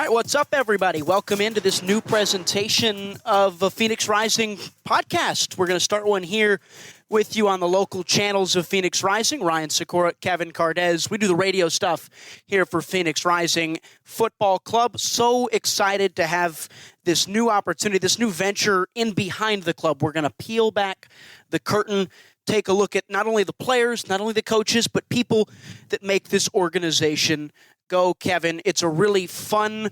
right, what's up, everybody? Welcome into this new presentation of the Phoenix Rising podcast. We're going to start one here with you on the local channels of Phoenix Rising. Ryan Sykora, Kevin Kardasz. We do the radio stuff here for Phoenix Rising Football Club. So excited to have this new opportunity, this new venture in behind the club. We're going to peel back the curtain, take a look at not only the players, not only the coaches, but people that make this organization go. Kevin, it's a really fun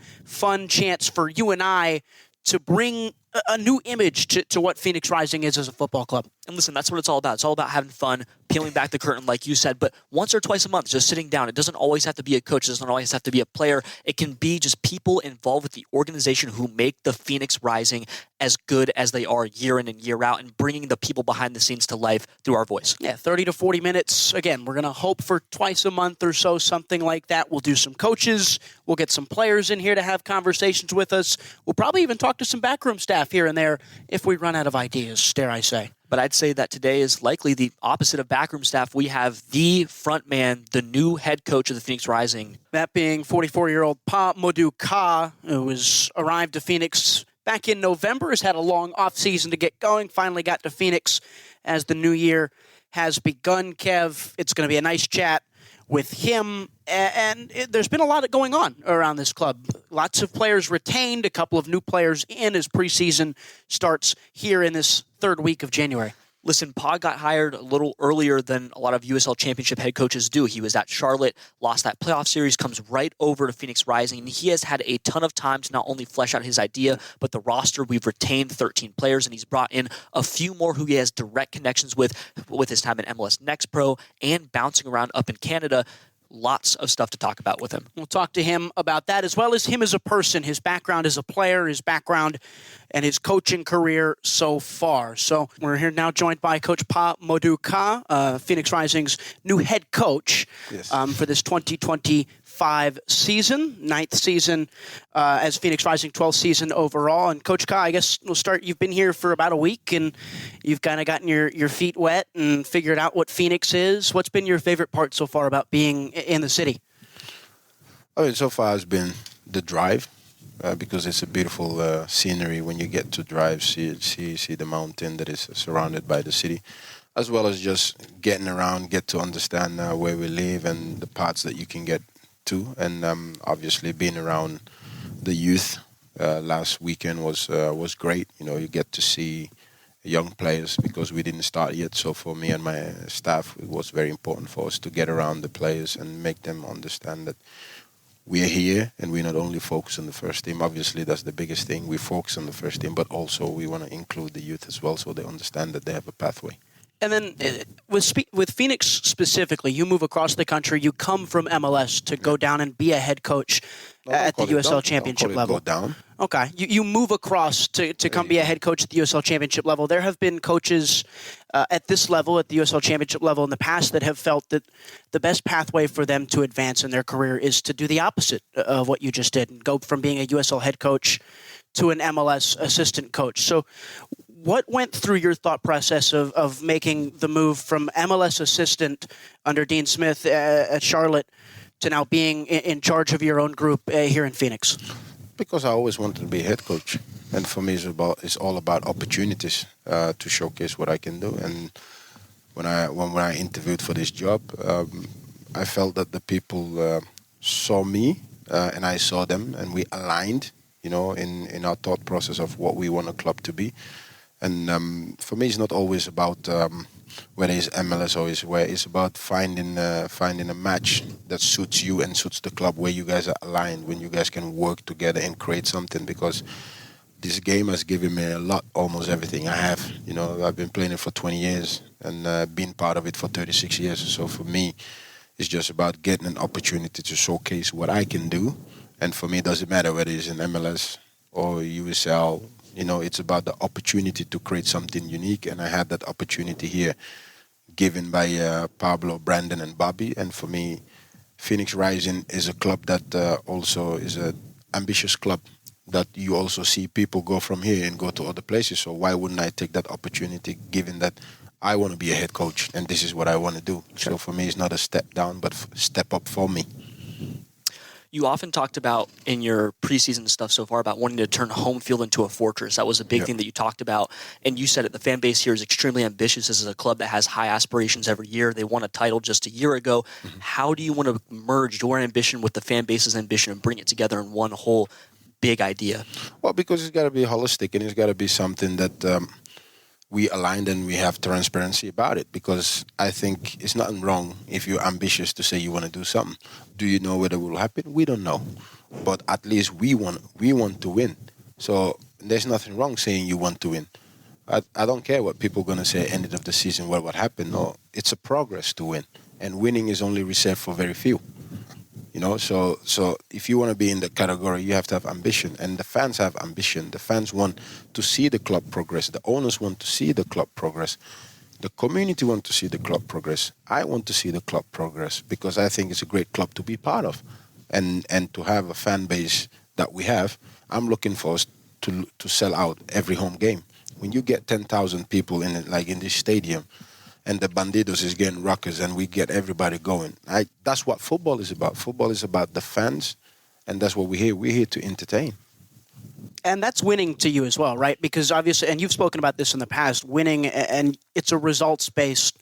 chance for you and I to bring a new image to what Phoenix Rising is as a football club. And listen, that's what it's all about. It's all about having fun, peeling back the curtain, like you said. But once or twice a month, just sitting down. It doesn't always have to be a coach. It doesn't always have to be a player. It can be just people involved with the organization who make the Phoenix Rising as good as they are year in and year out, and bringing the people behind the scenes to life through our voice. Yeah, 30 to 40 minutes. Again, we're going to hope for twice a month or so, something like that. We'll do some coaches. We'll get some players in here to have conversations with us. We'll probably even talk to some backroom staff here and there if we run out of ideas, dare I say. But I'd say that today is likely the opposite of backroom staff. We have the front man, the new head coach of the Phoenix Rising. That being 44-year-old Pa-Modou Kah, who has arrived to Phoenix back in November, has had a long offseason to get going, finally got to Phoenix as the new year has begun. Kev, it's going to be a nice chat with him, and there's been a lot going on around this club. Lots of players retained, a couple of new players in as preseason starts here in this third week of January. Listen, Pa got hired a little earlier than a lot of USL Championship head coaches do. He was at Charlotte, lost that playoff series, comes right over to Phoenix Rising, and he has had a ton of time to not only flesh out his idea, but the roster. We've retained 13 players, and he's brought in a few more who he has direct connections with his time in MLS Next Pro and bouncing around up in Canada. Lots of stuff to talk about with him. We'll talk to him about that, as well as him as a person, his background as a player, his background and his coaching career so far. So we're here now joined by Coach Pa-Modou Kah, Phoenix Rising's new head coach. Yes. For this 2025 season, 9th season as Phoenix Rising, 12th season overall. And Coach Kah, I guess we'll start. You've been here for about a week, and you've kind of gotten your feet wet and figured out what Phoenix is. What's been your favorite part so far about being in the city? I mean, so far it's been the drive, because it's a beautiful scenery when you get to drive, see the mountain that is surrounded by the city, as well as just getting around, get to understand where we live and the parts that you can get to. And obviously being around the youth last weekend was great. You know, you get to see young players because we didn't start yet. So for me and my staff, it was very important for us to get around the players and make them understand that we are here and we not only focus on the first team. Obviously, that's the biggest thing. We focus on the first team, but also we want to include the youth as well so they understand that they have a pathway. And then with Phoenix specifically, you move across the country. You come from MLS to go down and be a head coach at the USL Championship level. Go down. Okay. You move across to come be a head coach at the USL Championship level. There have been coaches at this level, at the USL Championship level in the past, that have felt that the best pathway for them to advance in their career is to do the opposite of what you just did and go from being a USL head coach to an MLS assistant coach. So what went through your thought process of making the move from MLS assistant under Dean Smith at Charlotte to now being in charge of your own group here in Phoenix? Because I always wanted to be a head coach, and for me it's all about opportunities to showcase what I can do. And when I interviewed for this job, I felt that the people saw me and I saw them, and we aligned, you know, in our thought process of what we want a club to be. And for me, it's not always about whether it's MLS or it's where. It's about finding a match that suits you and suits the club, where you guys are aligned, when you guys can work together and create something. Because this game has given me a lot, almost everything I have. You know, I've been playing it for 20 years and been part of it for 36 years. So for me, it's just about getting an opportunity to showcase what I can do. And for me, it doesn't matter whether it's in MLS or USL. You know, it's about the opportunity to create something unique, and I had that opportunity here given by Pablo, Brandon, and Bobby. And for me, Phoenix Rising is a club that also is an ambitious club, that you also see people go from here and go to other places. So why wouldn't I take that opportunity, given that I want to be a head coach and this is what I want to do? So for me, it's not a step down, but a step up for me. You often talked about in your preseason stuff so far about wanting to turn home field into a fortress. That was a big thing that you talked about. And you said it, the fan base here is extremely ambitious. This is a club that has high aspirations every year. They won a title just a year ago. Mm-hmm. How do you want to merge your ambition with the fan base's ambition and bring it together in one whole big idea? Well, because it's got to be holistic and it's got to be something that we aligned and we have transparency about it, because I think it's nothing wrong if you're ambitious to say you want to do something. Do you know whether it will happen? We don't know. But at least we want to win. So there's nothing wrong saying you want to win. I don't care what people are going to say at the end of the season, what happened. No, it's a progress to win. And winning is only reserved for very few. You know, so if you want to be in the category, you have to have ambition. And the fans have ambition. The fans want to see the club progress. The owners want to see the club progress. The community want to see the club progress. I want to see the club progress because I think it's a great club to be part of. And to have a fan base that we have, I'm looking for us to sell out every home game. When you get 10,000 people in it, like in this stadium, and the Bandidos is getting ruckus and we get everybody going. That's what football is about. Football is about the fans, and that's what we're here. We're here to entertain. And that's winning to you as well, right? Because obviously, and you've spoken about this in the past, winning, and it's a results-based,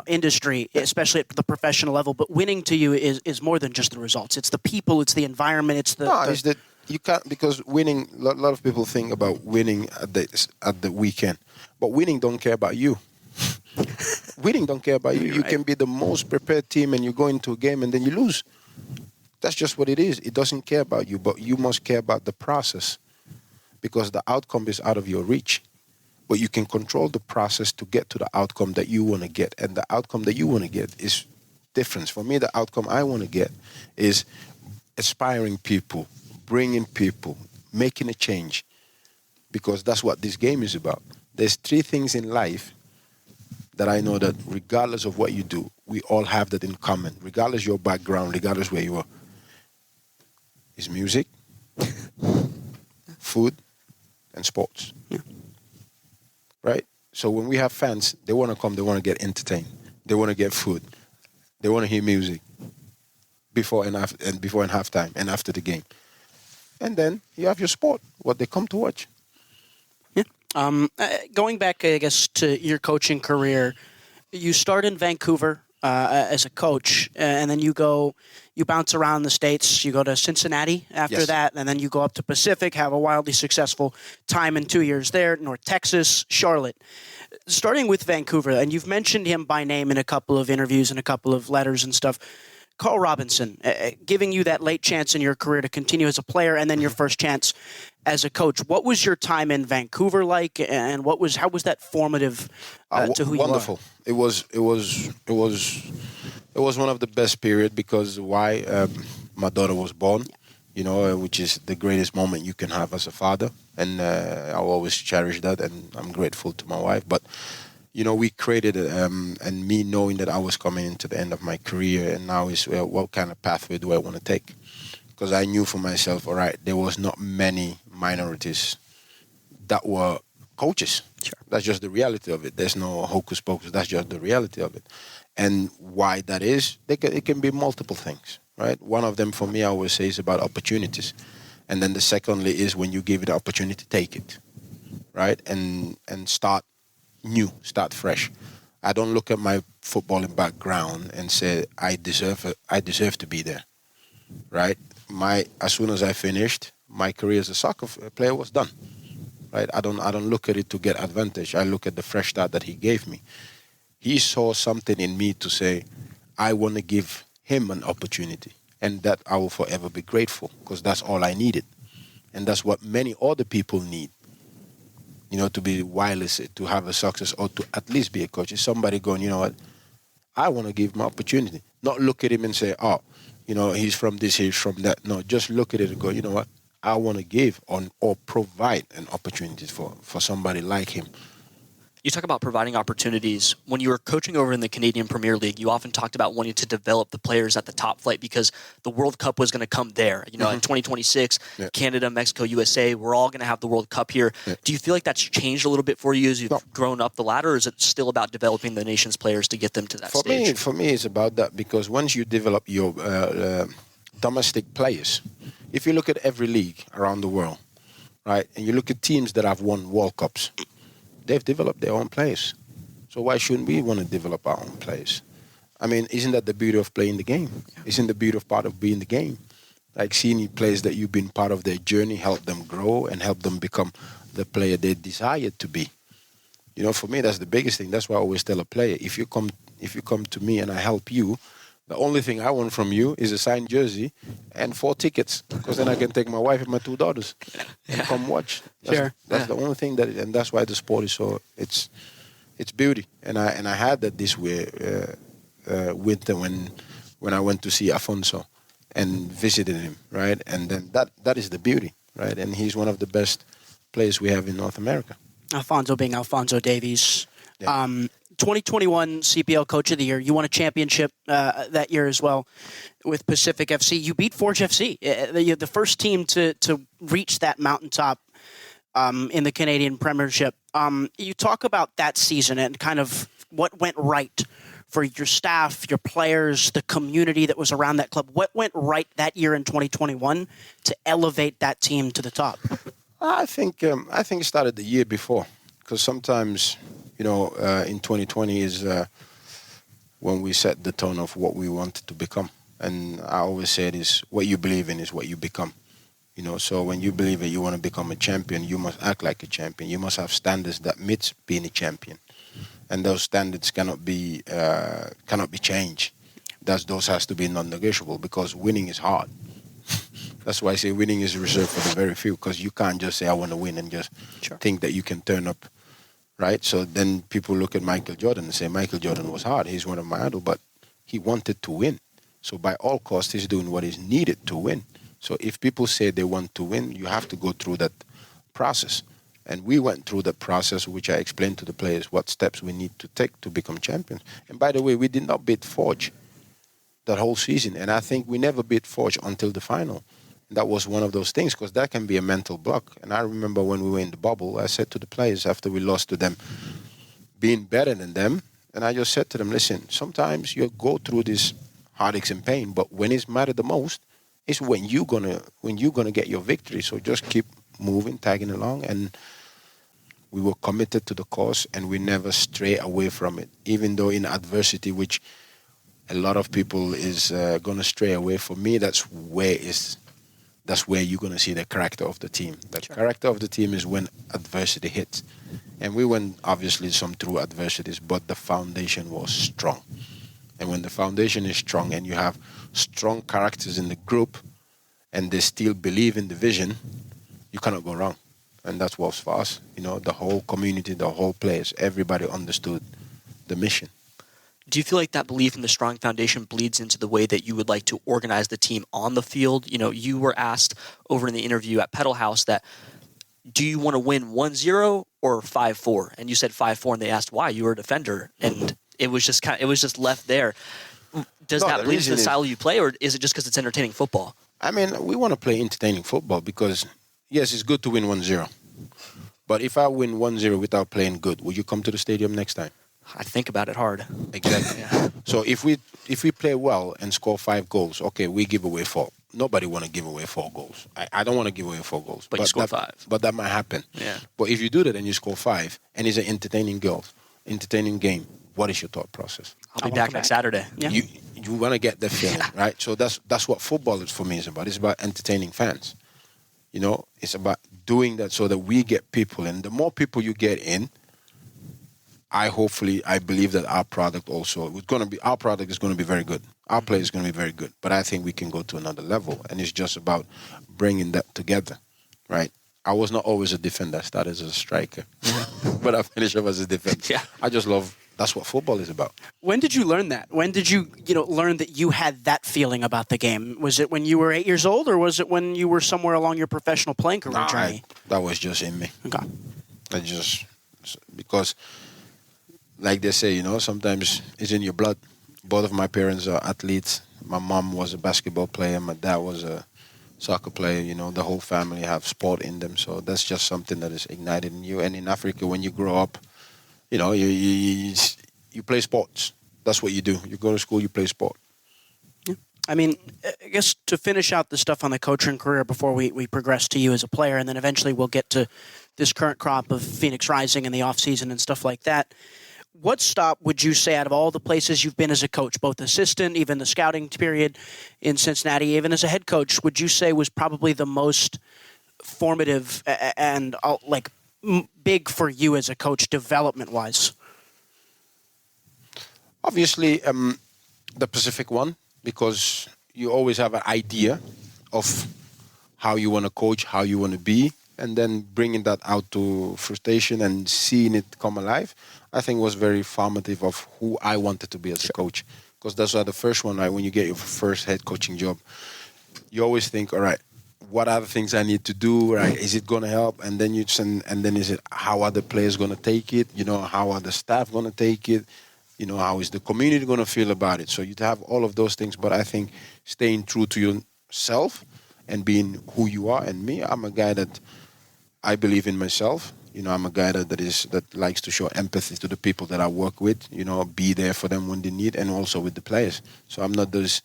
industry, especially at the professional level. But winning to you is more than just the results. It's the people, it's the environment, it's the... No, it's that you can't, because winning, a lot of people think about winning at the weekend. But winning don't care about you. Winning don't care about you. You can be the most prepared team and you go into a game and then you lose. That's just what it is. It doesn't care about you, but you must care about the process, because the outcome is out of your reach. But you can control the process to get to the outcome that you want to get. And the outcome that you want to get is different. For me, the outcome I want to get is inspiring people, bringing people, making a change, because that's what this game is about. There's 3 things in life that I know that regardless of what you do, we all have that in common. Regardless your background, regardless where you are. Is music, food, and sports. Yeah. Right? So when we have fans, they want to come, they want to get entertained. They want to get food. They want to hear music before and halftime and after the game. And then you have your sport, what they come to watch. Going back, I guess, to your coaching career, you start in Vancouver as a coach, and then you bounce around the States. You go to Cincinnati after that, and then you go up to Pacific, have a wildly successful time in 2 years there, North Texas, Charlotte. Starting with Vancouver, and you've mentioned him by name in a couple of interviews and a couple of letters and stuff. Carl Robinson, giving you that late chance in your career to continue as a player and then your first chance as a coach. What was your time in Vancouver like, and how was that formative to who wonderful. you are? It was one of the best period because my daughter was born, which is the greatest moment you can have as a father, and I'll always cherish that, and I'm grateful to my wife. But we created it, and me knowing that I was coming into the end of my career, and now is what kind of pathway do I want to take? Because I knew for myself, all right, there was not many minorities that were coaches. Sure. That's just the reality of it. There's no hocus pocus. That's just the reality of it. And why that is, it can be multiple things, right? One of them for me, I always say, is about opportunities. And then the secondly is when you give it the opportunity, take it, right? And start new, start fresh. I don't look at my footballing background and say I deserve to be there, right? As soon as I finished, my career as a soccer player was done, right? I don't look at it to get advantage. I look at the fresh start that he gave me. He saw something in me to say, I want to give him an opportunity, and that I will forever be grateful, because that's all I needed, and that's what many other people need. To be wireless, to have a success, or to at least be a coach. Is somebody going, you know what, I want to give him an opportunity. Not look at him and say, he's from this, he's from that. No, just look at it and go, you know what, I want to give or provide an opportunity for somebody like him. You talk about providing opportunities. When you were coaching over in the Canadian Premier League, you often talked about wanting to develop the players at the top flight because the World Cup was going to come there. In 2026, Canada, Mexico, USA, we're all going to have the World Cup here. Yeah. Do you feel like that's changed a little bit for you as you've grown up the ladder, or is it still about developing the nation's players to get them to that stage? For me, it's about that, because once you develop your domestic players. If you look at every league around the world, right, and you look at teams that have won World Cups, they've developed their own players. So why shouldn't we want to develop our own players? I mean, isn't that the beauty of playing the game? Isn't the beauty of part of being the game? Like seeing players that you've been part of their journey, help them grow and help them become the player they desire to be. You know, for me, that's the biggest thing. That's why I always tell a player, if you come to me and I help you, the only thing I want from you is a signed jersey and 4 tickets, because then I can take my wife and my 2 daughters and come watch. That's the only thing and that's why the sport is so it's beauty. And I had that this winter when I went to see Afonso and visited him, right? And then that is the beauty, right? And he's one of the best players we have in North America. Alfonso being Alfonso Davies. Yeah. 2021 CPL Coach of the Year. You won a championship that year as well with Pacific FC. You beat Forge FC, the first team to reach that mountaintop in the Canadian Premiership. You talk about that season and kind of what went right for your staff, your players, the community that was around that club. What went right that year in 2021 to elevate that team to the top? I think it started the year before, because sometimes, in 2020 is when we set the tone of what we wanted to become. And I always say it is what you believe in is what you become. So when you believe that you want to become a champion, you must act like a champion. You must have standards that meet being a champion, and those standards cannot be changed. Those has to be non-negotiable, because winning is hard. That's why I say winning is reserved for the very few, because you can't just say I want to win and just think that you can turn up, right? So then people look at Michael Jordan and say Michael Jordan was hard. He's one of my idols, but he wanted to win. So by all costs, he's doing what is needed to win. So if people say they want to win, you have to go through that process. And we went through that process, which I explained to the players what steps we need to take to become champions. And by the way, we did not beat Forge that whole season. And I think we never beat Forge until the final. And that was one of those things, because that can be a mental block. And I remember when we were in the bubble, I said to the players after we lost to them, being better than them, and I just said to them, listen, sometimes you go through this heartaches and pain, but when it's mattered the most, is when you're gonna get your victory. So just keep moving, tagging along, and we were committed to the cause, and we never stray away from it. Even though in adversity, which a lot of people is gonna stray away, for me, that's where you're gonna see the character of the team. The character of the team is when adversity hits, and we went obviously some through adversities, but the foundation was strong. And when the foundation is strong and you have strong characters in the group and they still believe in the vision, you cannot go wrong. And that's what was for us. The whole community, the whole players, everybody understood the mission. Do you feel like that belief in the strong foundation bleeds into the way that you would like to organize the team on the field? You were asked over in the interview at Pedal House that, do you want to win 1-0 or 5-4? And you said 5-4, and they asked why. You were a defender, and it was just left there. Does that bleed into the style you play, or is it just because it's entertaining football? I mean, we want to play entertaining football because, yes, it's good to win 1-0. But if I win 1-0 without playing good, will you come to the stadium next time? I think about it hard. Exactly. Yeah. So if we play well and score 5 goals, okay, we give away 4. Nobody want to give away 4 goals. I don't want to give away 4 goals. But you score 5. But that might happen. Yeah. But if you do that and you score 5, and it's an entertaining game, what is your thought process? I'll be back next Saturday. Yeah. You want to get the feeling, right? So that's what football is for me is about. It's about entertaining fans. It's about doing that so that we get people in. The more people you get in, I believe that our product is going to be very good. Our play is going to be very good. But I think we can go to another level, and it's just about bringing that together, right? I was not always a defender. I started as a striker, but I finished up as a defender. Yeah. I just love. That's what football is about. When did you learn that? When did you learn that you had that feeling about the game? Was it when you were 8 years old, or was it when you were somewhere along your professional playing career journey? That was just in me. Okay. Because, like they say, sometimes it's in your blood. Both of my parents are athletes. My mom was a basketball player. My dad was a soccer player. The whole family have sport in them. So that's just something that is ignited in you. And in Africa, when you grow up, you play sports. That's what you do. You go to school, you play sport. Yeah. I mean, I guess to finish out the stuff on the coaching career before we progress to you as a player, and then eventually we'll get to this current crop of Phoenix Rising in the offseason and stuff like that. What stop would you say out of all the places you've been as a coach, both assistant, even the scouting period in Cincinnati, even as a head coach, would you say was probably the most formative and big for you as a coach development-wise? Obviously, the Pacific one, because you always have an idea of how you want to coach, how you want to be, and then bringing that out to frustration and seeing it come alive, I think was very formative of who I wanted to be as a coach. Because that's why the first one, when you get your first head coaching job, you always think, all right, what are the things I need to do, right? Is it going to help? And then is it how are the players going to take it? How are the staff going to take it? How is the community going to feel about it? So you'd have all of those things, but I think staying true to yourself and being who you are. And me, I'm a guy that I believe in myself. I'm a guy that likes to show empathy to the people that I work with. Be there for them when they need, and also with the players. So I'm not this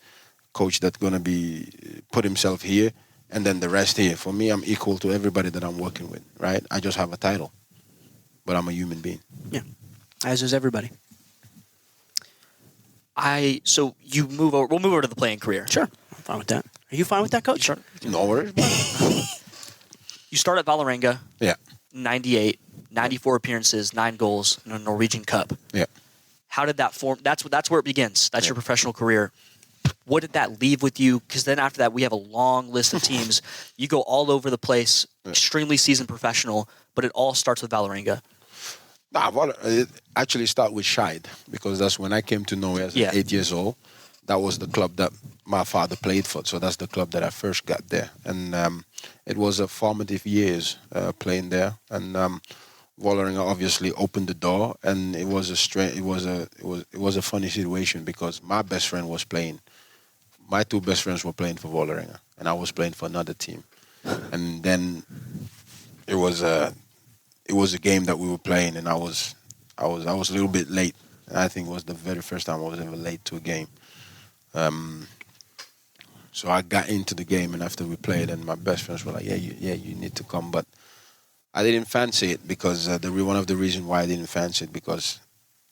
coach that's going to put himself here and then the rest here. For me, I'm equal to everybody that I'm working with, right? I just have a title, but I'm a human being. Yeah, as is everybody. So you move over. We'll move over to the playing career. Sure, I'm fine with that. Are you fine with that, Coach? Sure. No worries. You start at Vålerenga. Yeah. 98, 94 appearances, 9 goals in a Norwegian Cup. Yeah. How did that form? That's where it begins. That's your professional career. What did that leave with you? Because then after that, we have a long list of teams. You go all over the place, extremely seasoned professional, but it all starts with Vålerenga. It actually started with Scheid, because that's when I came to Norway as 8 years old. That was the club that my father played for, so that's the club that I first got there. And it was a formative years playing there. And Vålerenga obviously opened the door, and it was a funny situation because my best friend was playing. My 2 best friends were playing for Vålerenga, and I was playing for another team. And then it was a game that we were playing, and I was a little bit late. I think it was the very first time I was ever late to a game. So I got into the game, and after we played, and my best friends were like, you need to come. But I didn't fancy it because one of the reasons why I didn't fancy it, because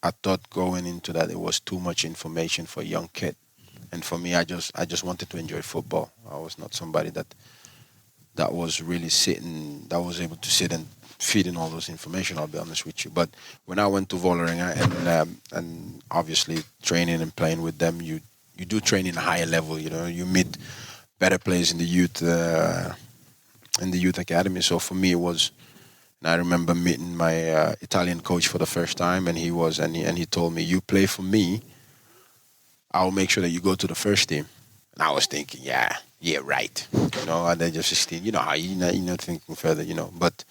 I thought going into that it was too much information for a young kid. And for me, I just wanted to enjoy football. I was not somebody that was really that was able to sit and feed in all those information, I'll be honest with you. But when I went to Vålerenga and obviously training and playing with them, you do train in a higher level. You meet better players in the youth academy. So for me, it was. And I remember meeting my Italian coach for the first time, and he told me, "You play for me, I'll make sure that you go to the first team." And I was thinking, yeah, right. At the age of 16, how you're not thinking further, But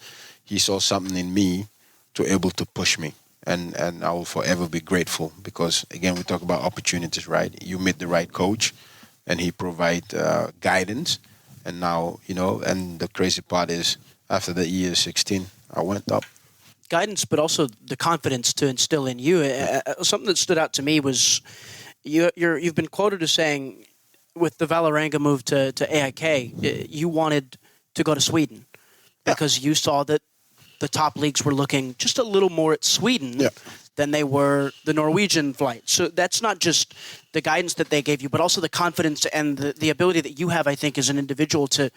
he saw something in me to able to push me. And I will forever be grateful because, again, we talk about opportunities, right? You meet the right coach and he provide guidance. And now, and the crazy part is after the year 16, I went up. Guidance, but also the confidence to instill in you. Something that stood out to me was you've been quoted as saying with the Vålerenga move to AIK, you wanted to go to Sweden because you saw that the top leagues were looking just a little more at Sweden than they were the Norwegian flight. So that's not just the guidance that they gave you, but also the confidence and the ability that you have, I think, as an individual to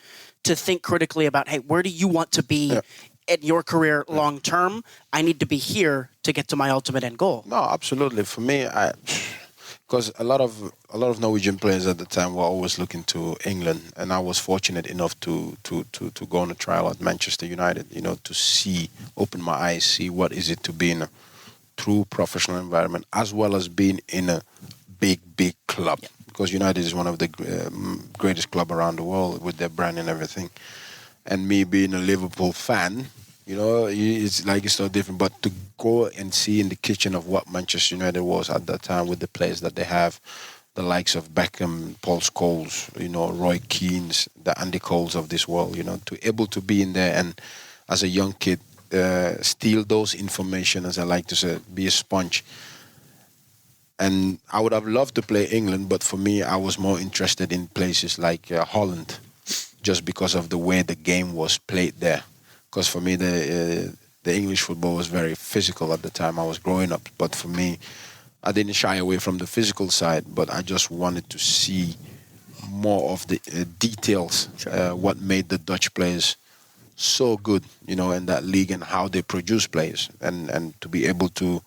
think critically about, hey, where do you want to be in your career long term? I need to be here to get to my ultimate end goal. No, absolutely. For me, because a lot of Norwegian players at the time were always looking to England, and I was fortunate enough to go on a trial at Manchester United. To open my eyes, see what is it to be in a true professional environment, as well as being in a big club. Yeah. Because United is one of the greatest club around the world with their brand and everything. And me being a Liverpool fan, it's so different. But to go and see in the kitchen of what Manchester United was at that time with the players that they have, the likes of Beckham, Paul Scholes, Roy Keanes, the Andy Coles of this world, to able to be in there and as a young kid, steal those information, as I like to say, be a sponge. And I would have loved to play England, but for me, I was more interested in places like Holland, just because of the way the game was played there. Because for me, the English football was very physical at the time I was growing up. But for me, I didn't shy away from the physical side, but I just wanted to see more of the details, what made the Dutch players so good, in that league and how they produce players. And to be able to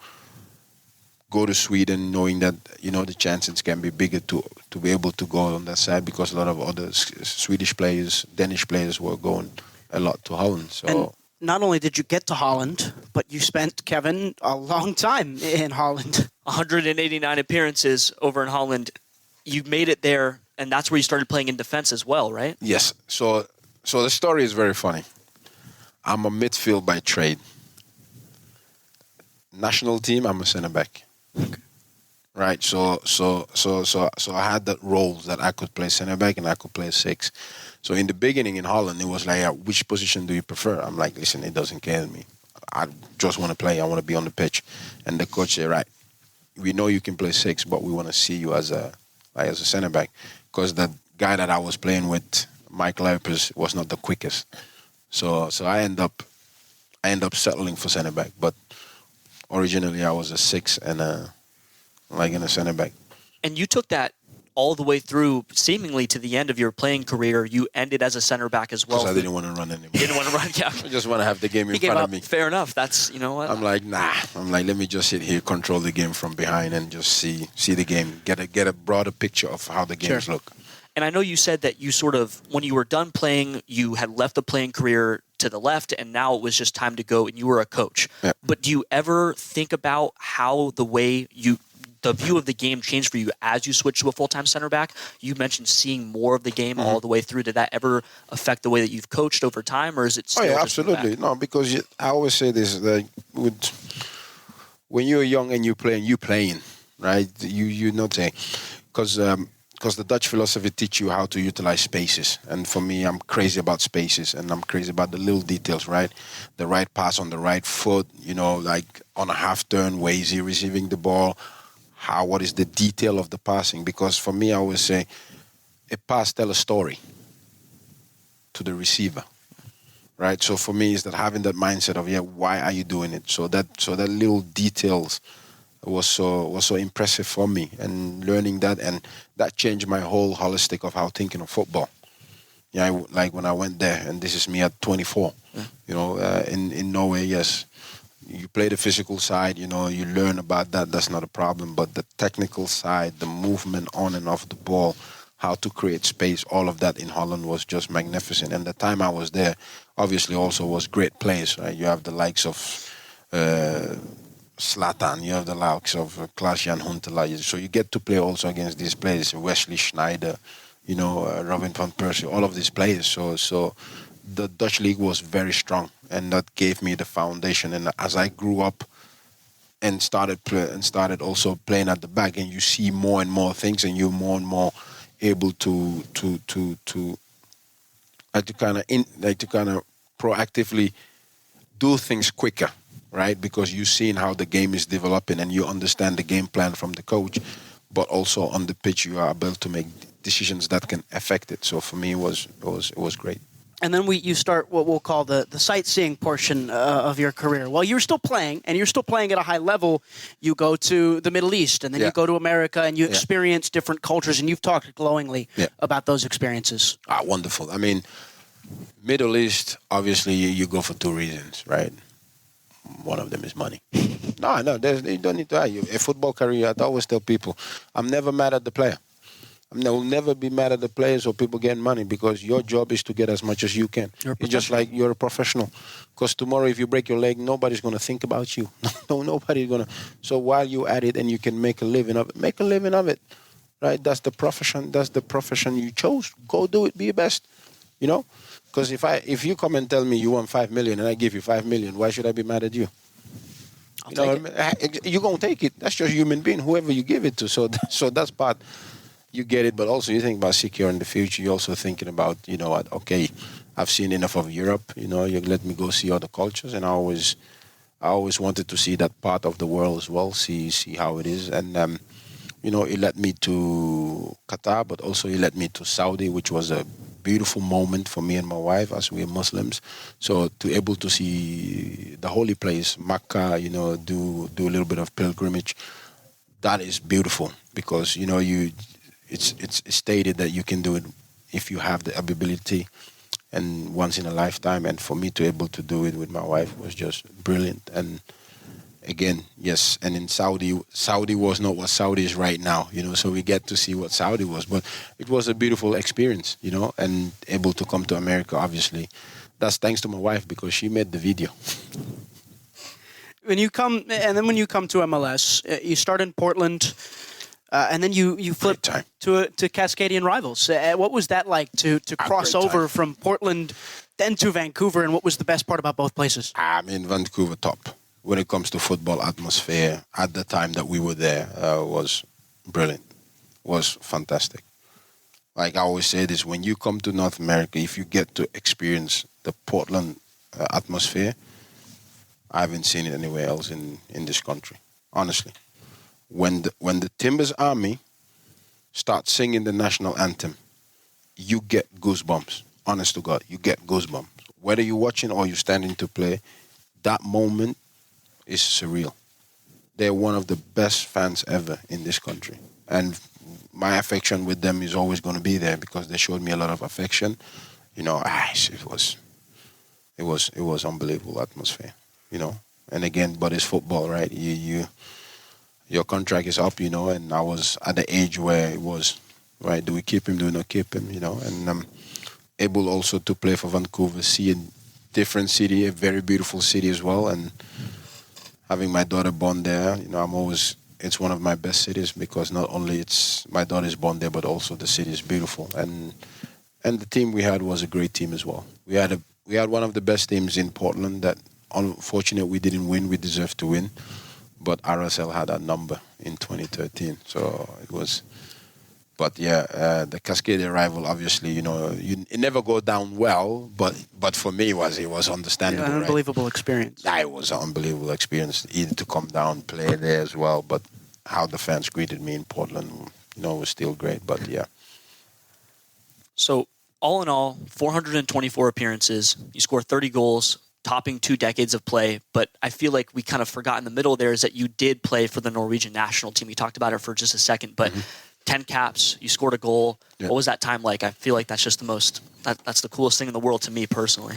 go to Sweden knowing that, the chances can be bigger to be able to go on that side, because a lot of other Swedish players, Danish players were going a lot to Holland. So. And not only did you get to Holland, but you spent, Kevin, a long time in Holland. 189 appearances over in Holland. You made it there, and that's where you started playing in defense as well, right? Yes. So the story is very funny. I'm a midfield by trade. National team, I'm a center back. Okay. Right. So I had that roles that I could play center back and I could play 6. So in the beginning in Holland, it was like, which position do you prefer? I'm like, listen, it doesn't care me. I just want to play. I want to be on the pitch. And the coach said, right, we know you can play 6, but we want to see you as a center back, because the guy that I was playing with, Mike Leipers, was not the quickest. So I end up settling for center back. But originally I was a 6 and a center back. And you took that all the way through, seemingly to the end of your playing career. You ended as a center back as well. Because I didn't want to run anymore. You didn't want to run, yeah. I just want to have the game in front of me. Fair enough. That's, you know what? I'm like, nah. I'm like, let me just sit here, control the game from behind, and just see the game, get a broader picture of how the games look. And I know you said that you sort of, when you were done playing, you had left the playing career to the left, and now it was just time to go, and you were a coach. Yeah. But do you ever think about how the view of the game changed for you as you switched to a full-time center back? You mentioned seeing more of the game all the way through. Did that ever affect the way that you've coached over time, or is it still just absolutely. No, because I always say this, like, when you're young and you're playing, right? You're not saying, because the Dutch philosophy teach you how to utilize spaces. And for me, I'm crazy about spaces, and I'm crazy about the little details, right? The right pass on the right foot, like on a half turn, where is he receiving the ball? What is the detail of the passing? Because for me, I always say, a pass tells a story to the receiver, right? So for me, is that having that mindset of, why are you doing it? So that little details was so impressive for me, and learning that, and that changed my whole holistic of how thinking of football. Yeah, like when I went there, and this is me at 24, in Norway, yes. You play the physical side, you learn about that. That's not a problem. But the technical side, the movement on and off the ball, how to create space, all of that in Holland was just magnificent. And the time I was there, obviously also was great players, right? You have the likes of Zlatan, you have the likes of Klaas-Jan Huntelaar. So you get to play also against these players, Wesley Sneijder, Robin van Persie, all of these players. So the Dutch league was very strong, and that gave me the foundation. And as I grew up and started also playing at the back, and you see more and more things, and you're more and more able to kind of proactively do things quicker, right? Because you've seen how the game is developing, and you understand the game plan from the coach, but also on the pitch you are able to make decisions that can affect it. So for me, it was great. And then you start what we'll call the sightseeing portion of your career. While you're still playing, and you're still playing at a high level, you go to the Middle East, and then you go to America, and you experience different cultures, and you've talked glowingly about those experiences. Wonderful. I mean, Middle East, obviously, you go for 2 reasons, right? One of them is money. No, you don't need to. A football career, I always tell people, I'm never mad at the player. I will never be mad at the players or people getting money, because your job is to get as much as you can. It's just like you're a professional. Because tomorrow, if you break your leg, nobody's going to think about you. No, nobody's going to. So while you're at it and you can make a living of it, right? That's the profession. That's the profession you chose. Go do it. Be your best. Because if you come and tell me you want 5 million and I give you 5 million, why should I be mad at you? You're going to take it. That's just human being, whoever you give it to. So that's part. You get it, but also you think about Sykora in the future. You're also thinking about, okay, I've seen enough of Europe. You let me go see other cultures, and I always wanted to see that part of the world as well. See how it is, and He led me to Qatar, but also he led me to Saudi, which was a beautiful moment for me and my wife as we are Muslims. So to able to see the holy place, Mecca, do a little bit of pilgrimage, that is beautiful because it's stated that you can do it if you have the ability and once in a lifetime. And for me to able to do it with my wife was just brilliant. And again, yes, and in Saudi was not what Saudi is right now, so we get to see what Saudi was. But it was a beautiful experience, and able to come to America, obviously. That's thanks to my wife because she made the video. When you come to MLS, you start in Portland, and then you flip to Cascadian rivals. What was that like to cross over from Portland then to Vancouver, and what was the best part about both places? Vancouver top. When it comes to football atmosphere, at the time that we were there, was brilliant, was fantastic. Like I always say this, when you come to North America, if you get to experience the Portland atmosphere, I haven't seen it anywhere else in this country, honestly. When the Timbers Army starts singing the national anthem, you get goosebumps, honest to God, you get goosebumps. Whether you're watching or you're standing to play, that moment is surreal. They're one of the best fans ever in this country. And my affection with them is always going to be there because they showed me a lot of affection. It was unbelievable atmosphere, And again, but it's football, right? Your contract is up, and I was at the age where it was, right, do we keep him, do we not keep him, and I'm able also to play for Vancouver, see a different city, a very beautiful city as well, and having my daughter born there, it's one of my best cities because not only it's my daughter is born there, but also the city is beautiful. And the team we had was a great team as well. We had one of the best teams in Portland that unfortunately we didn't win. We deserved to win. But RSL had that number in 2013. So it was... But yeah, the Cascadia rival, obviously, it never go down well. But for me, it was understandable. An unbelievable experience. Yeah, it was an unbelievable experience, either to come down, play there as well. But how the fans greeted me in Portland, was still great. But yeah. So all in all, 424 appearances. You score 30 goals, topping 2 decades of play. But I feel like we kind of forgot in the middle there is that you did play for the Norwegian national team. We talked about it for just a second, but. 10 caps, you scored a goal. Yeah. What was that time like? I feel like that's just that's the coolest thing in the world to me personally.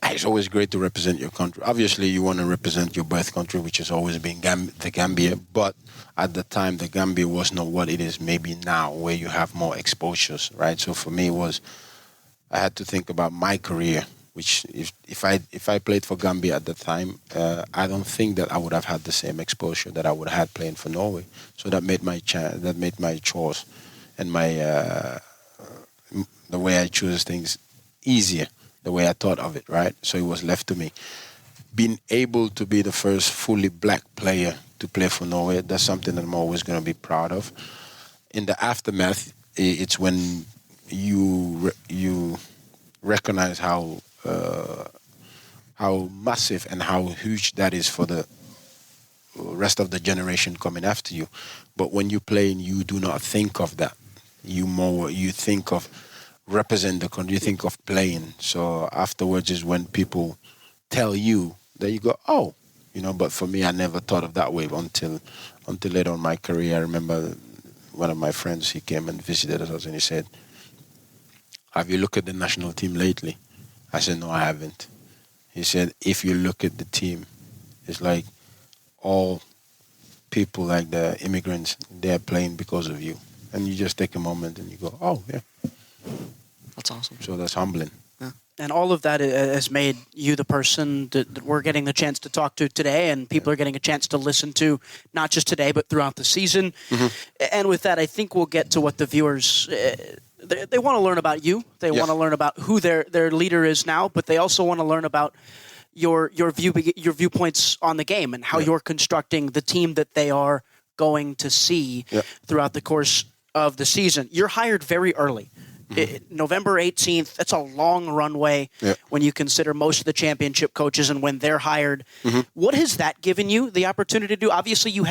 It's always great to represent your country. Obviously, you want to represent your birth country, which has always been the Gambia. But at the time, the Gambia was not what it is maybe now, where you have more exposures, right? So for me, I had to think about my career, which if I played for Gambia at the time, I don't think that I would have had the same exposure that I would have had playing for Norway. So that made my choice and my the way I choose things easier, the way I thought of it, right? So it was left to me. Being able to be the first fully black player to play for Norway, that's something that I'm always going to be proud of. In the aftermath, it's when you recognize how massive and how huge that is for the rest of the generation coming after you. But when you play, you do not think of that. You think of represent the country, you think of playing. So afterwards is when people tell you that you go, oh, but for me, I never thought of that way until later on in my career. I remember one of my friends, he came and visited us and he said, have you looked at the national team lately? I said, no, I haven't. He said, if you look at the team, it's like all people, like the immigrants, they're playing because of you. And you just take a moment and you go, oh, yeah. That's awesome. So that's humbling. Yeah. And all of that has made you the person that we're getting the chance to talk to today, and people are getting a chance to listen to, not just today, but throughout the season. Mm-hmm. And with that, I think we'll get to what the viewers... They want to learn about you. They want to learn about who their leader is now, but they also want to learn about your viewpoints on the game and how you're constructing the team that they are going to see throughout the course of the season. You're hired very early November 18th, that's a long runway when you consider most of the championship coaches and when they're hired. What has that given you the opportunity to do? Obviously, you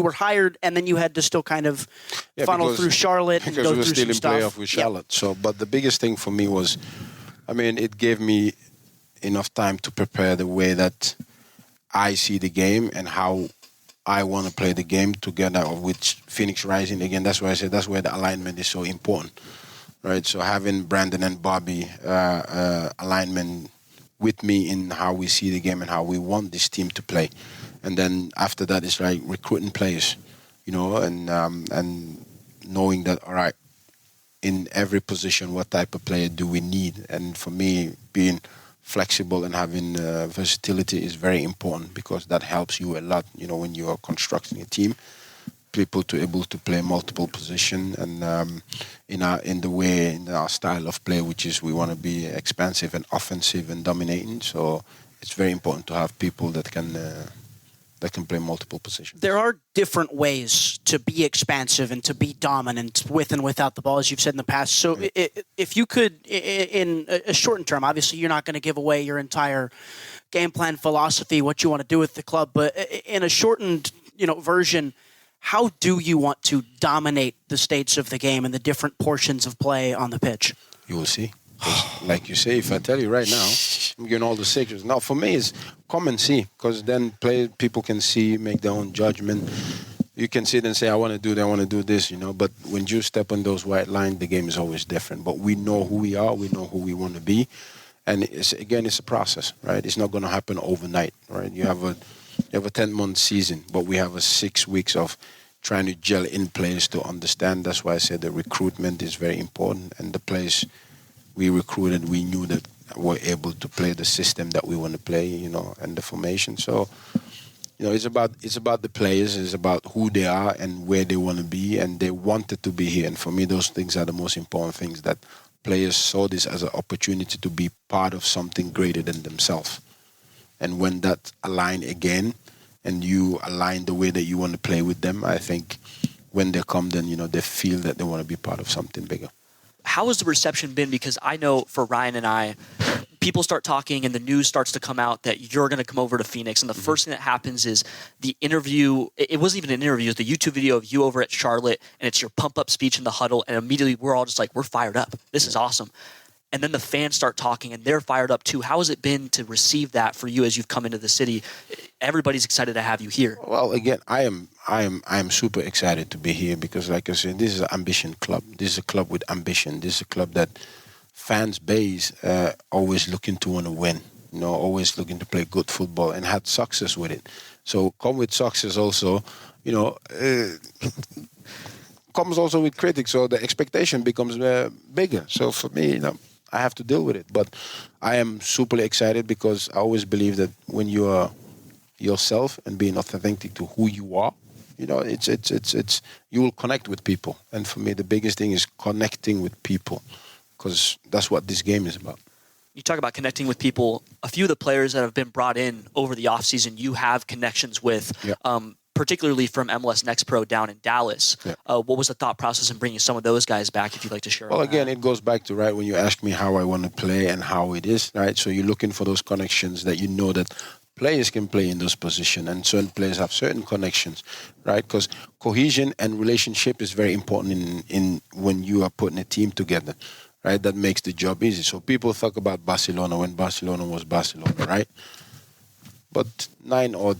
were hired, and then you had to still kind of funnel through Charlotte and go through some stuff. Because we were still in playoff with Charlotte. So, but the biggest thing for me was, it gave me enough time to prepare the way that I see the game and how I want to play the game together with Phoenix Rising. Again, that's why I said that's where the alignment is so important, right? So having Brandon and Bobby alignment with me in how we see the game and how we want this team to play. And then after that, it's like recruiting players, and knowing that, all right, in every position, what type of player do we need? And for me, being flexible and having versatility is very important because that helps you a lot, when you are constructing a team. People to able to play multiple positions and in our style of play, which is we want to be expansive and offensive and dominating. So it's very important to have people that can play multiple positions. There are different ways to be expansive and to be dominant with and without the ball, as you've said in the past. So if you could, in a shortened term, obviously you're not going to give away your entire game plan philosophy, what you want to do with the club, but in a shortened version, how do you want to dominate the states of the game and the different portions of play on the pitch? You will see. Like you say, if I tell you right now, I'm giving all the secrets. Now, for me, it's come and see, because then people can see, make their own judgment. You can sit and say, I want to do that, I want to do this, But when you step on those white lines, the game is always different. But we know who we are, we know who we want to be. And it's a process, right? It's not going to happen overnight, right? You have a 10-month season, but we have 6 weeks of trying to gel in players to understand. That's why I said the recruitment is very important. And the players we recruited, we knew that we're able to play the system that we want to play, and the formation. So, it's about the players, it's about who they are and where they want to be, and they wanted to be here. And for me, those things are the most important things, that players saw this as an opportunity to be part of something greater than themselves. And when that align again, and you align the way that you want to play with them, I think when they come, then, they feel that they want to be part of something bigger. How has the reception been? Because I know for Ryan and I, people start talking and the news starts to come out that you're going to come over to Phoenix. And the first thing that happens is the interview. It wasn't even an interview. It was the YouTube video of you over at Charlotte. And it's your pump-up speech in the huddle. And immediately we're all just like, we're fired up. This is awesome. And then the fans start talking and they're fired up too. How has it been to receive that for you as you've come into the city? Everybody's excited to have you here. Well, again, I am super excited to be here because, like I said, this is an ambition club. This is a club with ambition. This is a club that fans base always looking to want to win. Always looking to play good football and had success with it. So come with success also, comes also with critics. So the expectation becomes bigger. So for me, I have to deal with it. But I am super excited because I always believe that when you are yourself and being authentic to who you are, it's you will connect with people. And for me, the biggest thing is connecting with people because that's what this game is about. You talk about connecting with people. A few of the players that have been brought in over the offseason, you have connections with, particularly from MLS Next Pro down in Dallas. Yeah. What was the thought process in bringing some of those guys back, if you'd like to share? Well, again, it goes back to, right, when you ask me how I want to play and how it is, right? So you're looking for those connections that that players can play in those positions, and certain players have certain connections, right? Because cohesion and relationship is very important in when you are putting a team together, right? That makes the job easy. So people talk about Barcelona when Barcelona was Barcelona, right? But 9 or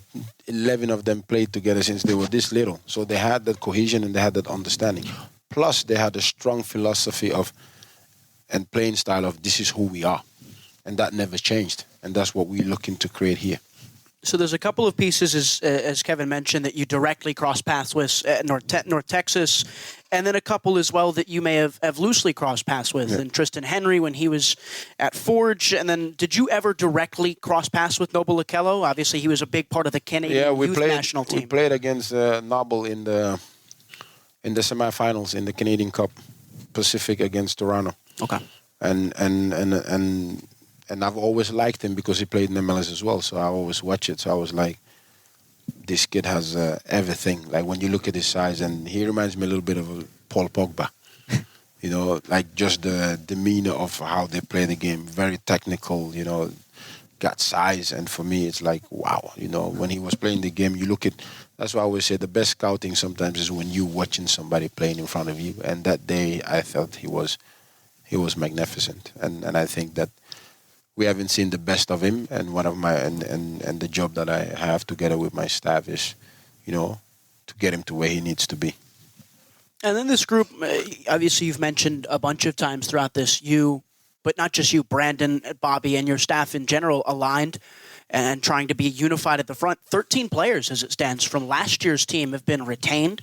11 of them played together since they were this little. So they had that cohesion and they had that understanding. Plus, they had a strong philosophy and playing style of this is who we are. And that never changed. And that's what we're looking to create here. So there's a couple of pieces, as Kevin mentioned, that you directly cross paths with at North Texas, and then a couple as well that you may have loosely crossed paths with. Yeah. And Tristan Henry when he was at Forge. And then did you ever directly cross paths with Noble Okello? Obviously, he was a big part of the Canadian youth national team. We played against Noble in the semifinals in the Canadian Cup, Pacific against Toronto. Okay. And I've always liked him because he played in MLS as well. So I always watch it. So I was like, this kid has everything. Like when you look at his size, and he reminds me a little bit of Paul Pogba. Like just the demeanor of how they play the game, very technical, got size. And for me, it's like, wow, when he was playing the game, you look at, that's why I always say the best scouting sometimes is when you watching somebody playing in front of you. And that day I felt he was magnificent. And I think that we haven't seen the best of him. And one of my, and the job that I have together with my staff is, to get him to where he needs to be. And then this group, obviously you've mentioned a bunch of times throughout this, but not just you, Brandon, Bobby, and your staff in general aligned and trying to be unified at the front. 13 players, as it stands, from last year's team have been retained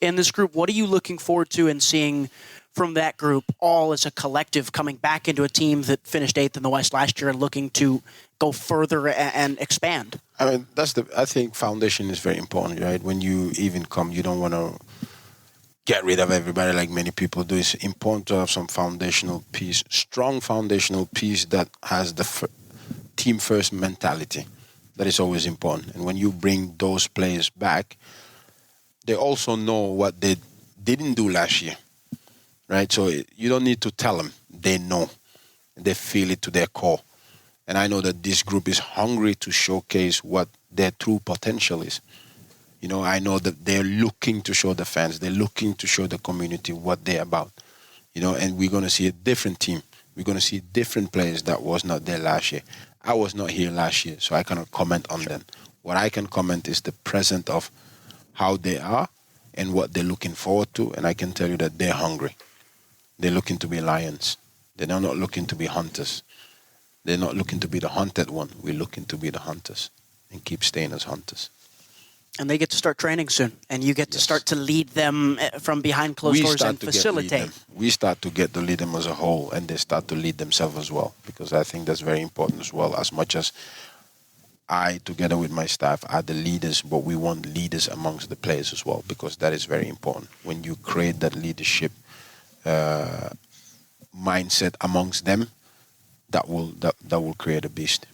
in this group. What are you looking forward to in seeing from that group all as a collective coming back into a team that finished 8th in the West last year and looking to go further and expand? I mean, I think foundation is very important, right? When you even come, you don't want to get rid of everybody like many people do. It's important to have some foundational piece, strong foundational piece that has the team first mentality. That is always important. And when you bring those players back, they also know what they didn't do last year, right? So you don't need to tell them. They know. They feel it to their core. And I know that this group is hungry to showcase what their true potential is. I know that they're looking to show the fans, they're looking to show the community what they're about. And we're going to see a different team. We're going to see different players that was not there last year. I was not here last year, so I cannot comment on them. What I can comment is the present of how they are and what they're looking forward to. And I can tell you that they're hungry. They're looking to be lions. They're not looking to be hunters. They're not looking to be the hunted one. We're looking to be the hunters and keep staying as hunters. And they get to start training soon, and you get to start to lead them from behind closed doors and facilitate. We start to get to lead them as a whole, and they start to lead themselves as well, because I think that's very important as well. As much as I, together with my staff, are the leaders, but we want leaders amongst the players as well, because that is very important. When you create that leadership mindset amongst them, that will create a beast.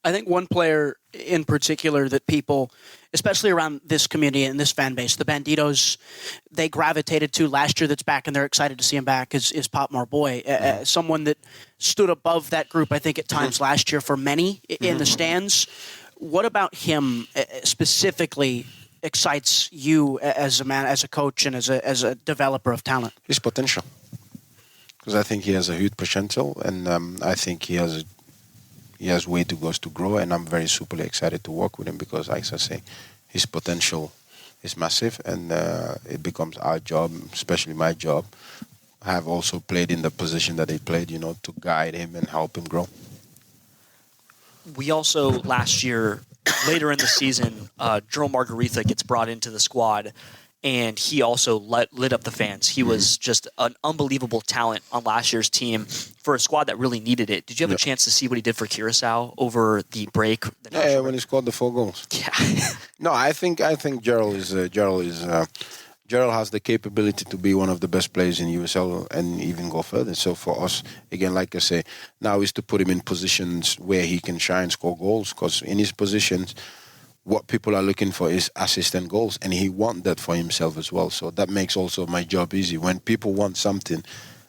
I think one player in particular that people, especially around this community and this fan base, the Banditos, they gravitated to last year that's back and they're excited to see him back is Pa-Modou Kah, someone that stood above that group, I think, at times last year for many in the stands. What about him specifically excites you as a man, as a coach, and as a developer of talent? His potential. Because I think he has a huge potential, and I think he has way to go to grow, and I'm very super excited to work with him because, as I say, his potential is massive, and it becomes our job, especially my job. I have also played in the position that he played, to guide him and help him grow. We also, last year, later in the season, Jerome Margaritha gets brought into the squad, and he also lit up the fans. He was just an unbelievable talent on last year's team for a squad that really needed it. Did you have a chance to see what he did for Curacao over the break? Yeah, when he scored the 4 goals. Yeah. No, I think Gerald has the capability to be one of the best players in USL and even go further. So for us, again, like I say, now is to put him in positions where he can shine, score goals, because in his positions, what people are looking for is assist and goals, and he wants that for himself as well. So that makes also my job easy. When people want something,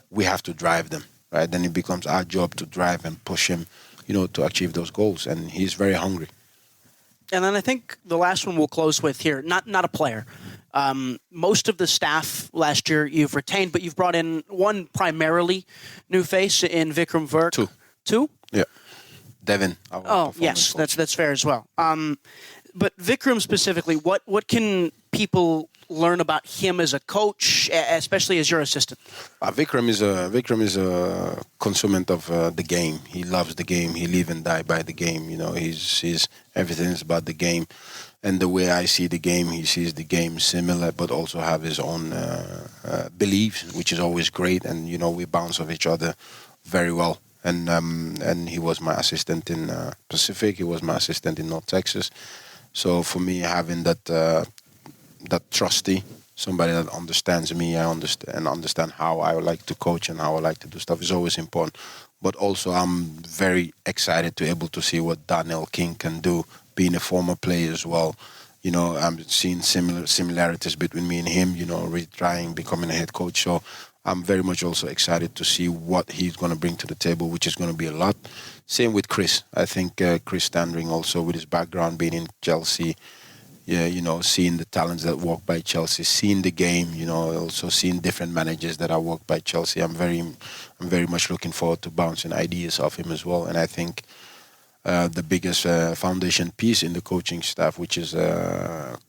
we have to drive them, right? Then it becomes our job to drive and push him, to achieve those goals, and he's very hungry. And then I think the last one we'll close with here, not a player. Most of the staff last year you've retained, but you've brought in one primarily new face in Vikram Verk. Two? Yeah. Devin. Oh, yes, that's fair as well. But Vikram specifically, what can people learn about him as a coach, especially as your assistant? Vikram is a consummate of the game. He loves the game. He live and die by the game. He's everything is about the game. And the way I see the game, he sees the game similar, but also have his own beliefs, which is always great. And we bounce off each other very well. And he was my assistant in Pacific. He was my assistant in North Texas. So for me, having that trustee, somebody that understands me, understand how I would like to coach and how I like to do stuff is always important. But also, I'm very excited to be able to see what Daniel King can do, being a former player as well. I'm seeing similarities between me and him. Retrying, becoming a head coach. So I'm very much also excited to see what he's going to bring to the table, which is going to be a lot. Same with Chris. I think Chris Standring also, with his background being in Chelsea, yeah, seeing the talents that walk by Chelsea, seeing the game, also seeing different managers that are walked by Chelsea. I'm very much looking forward to bouncing ideas off him as well. And I think the biggest foundation piece in the coaching staff, which is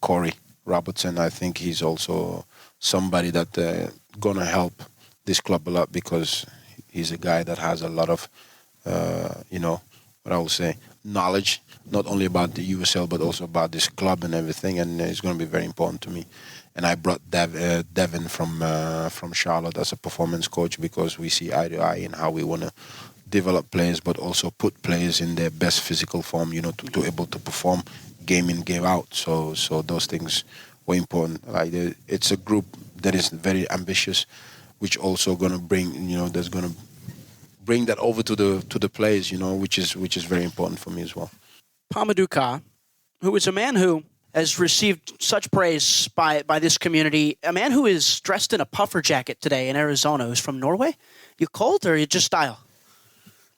Corey Robertson, I think he's also somebody that gonna help this club a lot, because he's a guy that has a lot of, what I will say, knowledge, not only about the USL but also about this club and everything, and it's going to be very important to me. And I brought Devin from Charlotte as a performance coach, because we see eye to eye in how we want to develop players, but also put players in their best physical form, to able to perform game in, game out. So those things were important. Like it's a group that is very ambitious, which also going to bring, that's going to bring that over to the players, which is very important for me as well. Pa-Modou Kah, who is a man who has received such praise by this community, a man who is dressed in a puffer jacket today in Arizona, who's from Norway. You cold or you just style?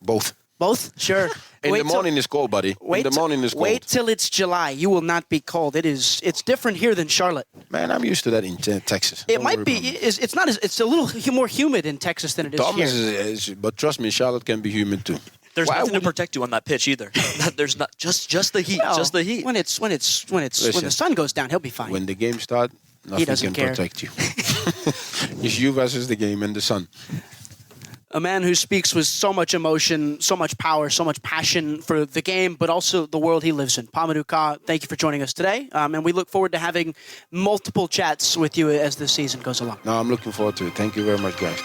Both. Both? Sure. In the morning is cold, buddy. In the morning is cold. Wait till it's July. You will not be cold. It's different here than Charlotte. Man, I'm used to that in Texas. It might be. It's not as. It's a little more humid in Texas than it is here. But trust me, Charlotte can be humid too. There's nothing to protect you on that pitch either. There's not just the heat. Well, just the heat. When the sun goes down, he'll be fine. When the game starts, nothing can protect you. It's you versus the game and the sun. A man who speaks with so much emotion, so much power, so much passion for the game, but also the world he lives in. Pa-Modou Kah, thank you for joining us today. And we look forward to having multiple chats with you as the season goes along. No, I'm looking forward to it. Thank you very much, guys.